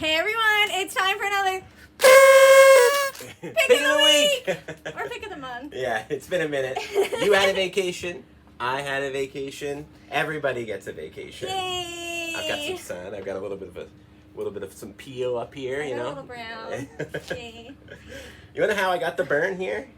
Hey everyone, it's time for another Pick of the Week! Or Pick of the Month. Yeah, it's been a minute. You had a vacation. I had a vacation. Everybody gets a vacation. Yay! I've got some sun. I've got a little bit of some peel up here, I you got know. a little brown. Yay. You wanna know how I got the burn here?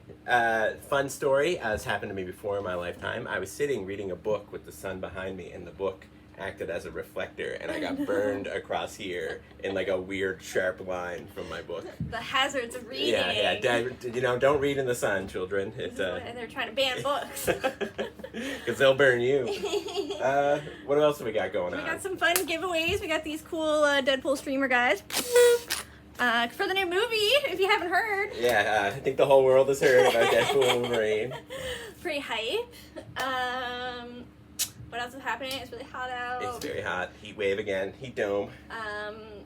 Fun story, as happened to me before in my lifetime. I was sitting reading a book with the sun behind me, and the book acted as a reflector, and I got burned across here in like a weird sharp line from my book. The hazards of reading. Yeah. Don't read in the sun, children. They're trying to ban books. Because they'll burn you. What else have we got going on? We got some fun giveaways. We got these cool Deadpool streamer guys. For the new movie, if you haven't heard. Yeah, I think the whole world has heard about Deadpool and Wolverine. Pretty hype. What else is happening? It's really hot out. It's very hot. Heat wave again. Heat dome.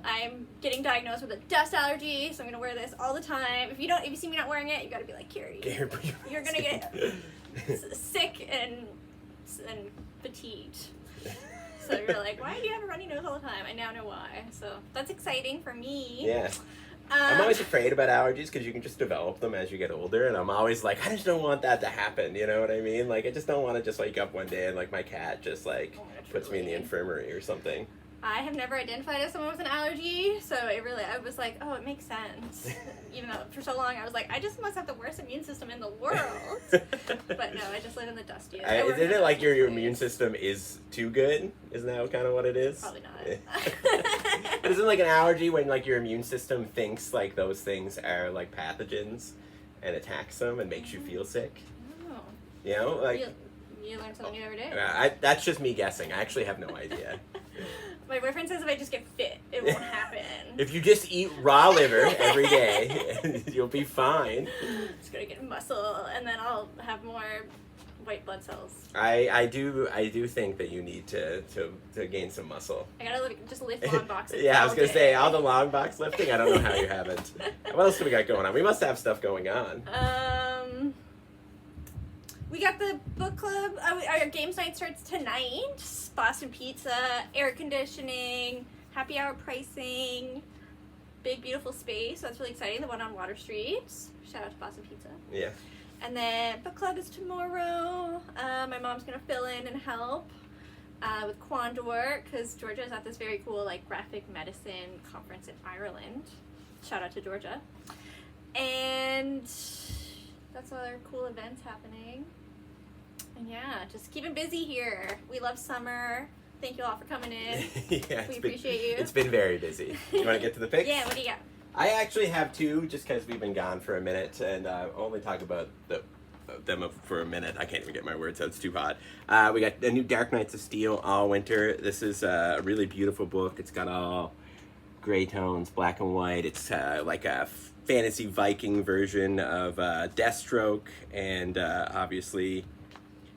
I'm getting diagnosed with a dust allergy, so I'm gonna wear this all the time. If you see me not wearing it, you gotta be like, Carrie, you're gonna get sick and fatigued. So you're like, why do you have a runny nose all the time? I now know why. So that's exciting for me. Yeah. I'm always afraid about allergies because you can just develop them as you get older, and I'm always like, I just don't want that to happen, you know what I mean? Like, I just don't want to just wake up one day and like my cat just like puts me in the infirmary or something. I have never identified as someone with an allergy, so I was like, oh, it makes sense. Even though for so long I was like, I just must have the worst immune system in the world. But no, I just live in the dustiest. Isn't it like your immune system is too good? Isn't that kind of what it is? Probably not. But isn't like an allergy when like your immune system thinks like those things are like pathogens and attacks them and makes you feel sick? Oh. You know, like you learn something new every day. That's just me guessing. I actually have no idea. My boyfriend says if I just get fit, it won't happen. If you just eat raw liver every day, you'll be fine. Just gonna get muscle, and then I'll have more white blood cells. I do think that you need to gain some muscle. I gotta just lift long boxes. Yeah, I was gonna say all the long box lifting. I don't know how you haven't. What else do we got going on? We must have stuff going on. We got the book club. Our games night starts tonight. Boston pizza, air conditioning, happy hour pricing, big beautiful space. So that's really exciting. The one on Water Street. Shout out to Boston Pizza. Yeah. And then book club is tomorrow. My mom's gonna fill in and help with Quandor because Georgia's at this very cool like graphic medicine conference in Ireland. Shout out to Georgia. And that's other cool events happening. And yeah, just keeping busy here. We love summer. Thank you all for coming in. Yeah, we appreciate you. It's been very busy. You want to get to the picks? Yeah, what do you got? I actually have two, just because we've been gone for a minute, and only talk about them for a minute. I can't even get my words out. It's too hot. We got the new Dark Knights of Steel, All Winter. This is a really beautiful book. It's got all gray tones, black and white. It's like a fantasy Viking version of Deathstroke, and obviously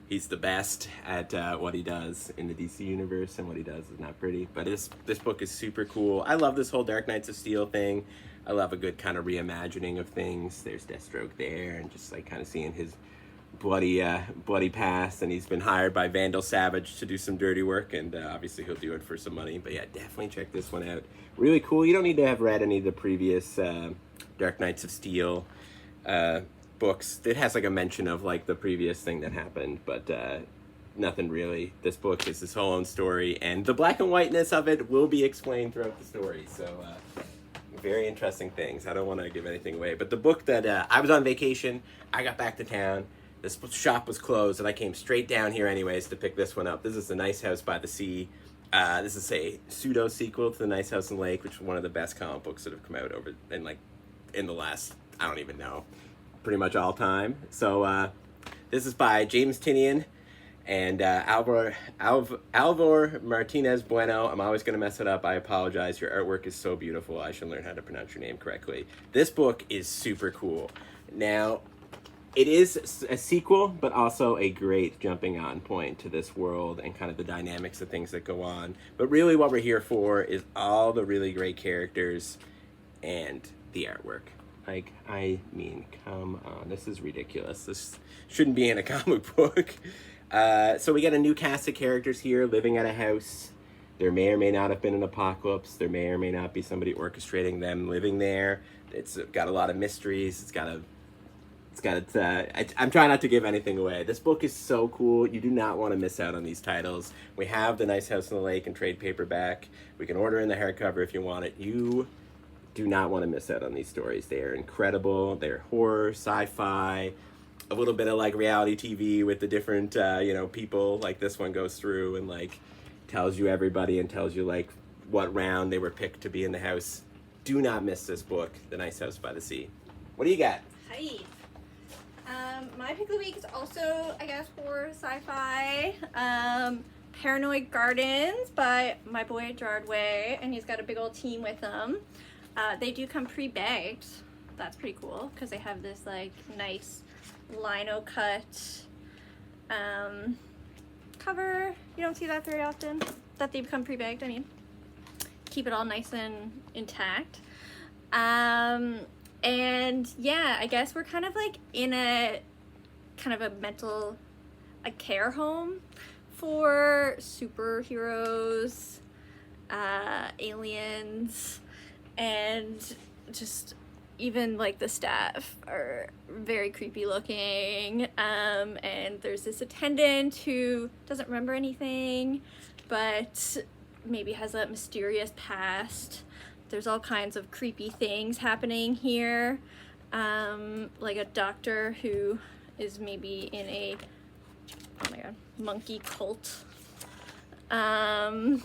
he's the best at what he does in the DC universe, and what he does is not pretty. But this book is super cool. I love this whole Dark Knights of Steel thing. I love a good kind of reimagining of things. There's Deathstroke there, and just like kind of seeing his bloody past, and he's been hired by Vandal Savage to do some dirty work, and obviously he'll do it for some money. But yeah, definitely check this one out. Really cool. You don't need to have read any of the previous Dark Knights of Steel books. It has like a mention of like the previous thing that happened, but nothing really. This book is his whole own story, and the black and whiteness of it will be explained throughout the story. So very interesting things. I don't want to give anything away, but the book that I was on vacation, I got back to town, this shop was closed, and I came straight down here anyways to pick this one up. This is The Nice House by the Sea. This is a pseudo sequel to The Nice House on the Lake, which is one of the best comic books that have come out in the last, I don't even know, pretty much all time. So this is by James Tinian and Alvor Martinez Bueno. I'm always going to mess it up. I apologize. Your artwork is so beautiful. I should learn how to pronounce your name correctly. This book is super cool. Now, it is a sequel, but also a great jumping on point to this world and kind of the dynamics of things that go on. But really what we're here for is all the really great characters and the artwork. Like, I mean, come on. This is ridiculous. This shouldn't be in a comic book. So we got a new cast of characters here living at a house. There may or may not have been an apocalypse. There may or may not be somebody orchestrating them living there. It's got a lot of mysteries. I'm trying not to give anything away. This book is so cool. You do not want to miss out on these titles. We have The Nice House on the Lake in trade paperback. We can order in the hardcover if you want it. You do not want to miss out on these stories. They are incredible. They're horror, sci-fi, a little bit of like reality TV with the different people like this one goes through and like tells you everybody and tells you like what round they were picked to be in the house. Do not miss this book, The Nice House by the Sea. What do you got? Hi. My pick of the week is also, I guess, horror sci-fi. Paranoid Gardens by my boy Gerard Way, and he's got a big old team with him. They do come pre-bagged. That's pretty cool because they have this like nice lino cut cover. You don't see that very often, that they become pre-bagged. I mean, keep it all nice and intact. And yeah, I guess we're kind of like in a mental care home for superheroes, aliens, and just even like the staff are very creepy looking. And there's this attendant who doesn't remember anything, but maybe has a mysterious past. There's all kinds of creepy things happening here. Like a doctor who is maybe in a, oh my god, monkey cult. And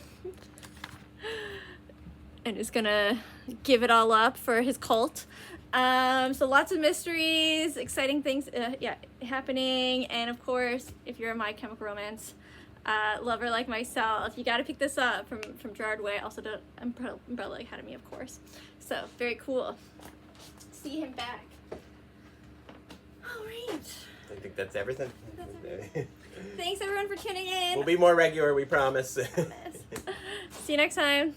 is gonna give it all up for his cult. So lots of mysteries, exciting things happening. And of course, if you're a My Chemical Romance lover like myself, you gotta pick this up from Gerard Way. Also the Umbrella Academy, of course. So very cool. See him back. All right. I think that's everything. Thanks everyone for tuning in. We'll be more regular, we promise. See you next time.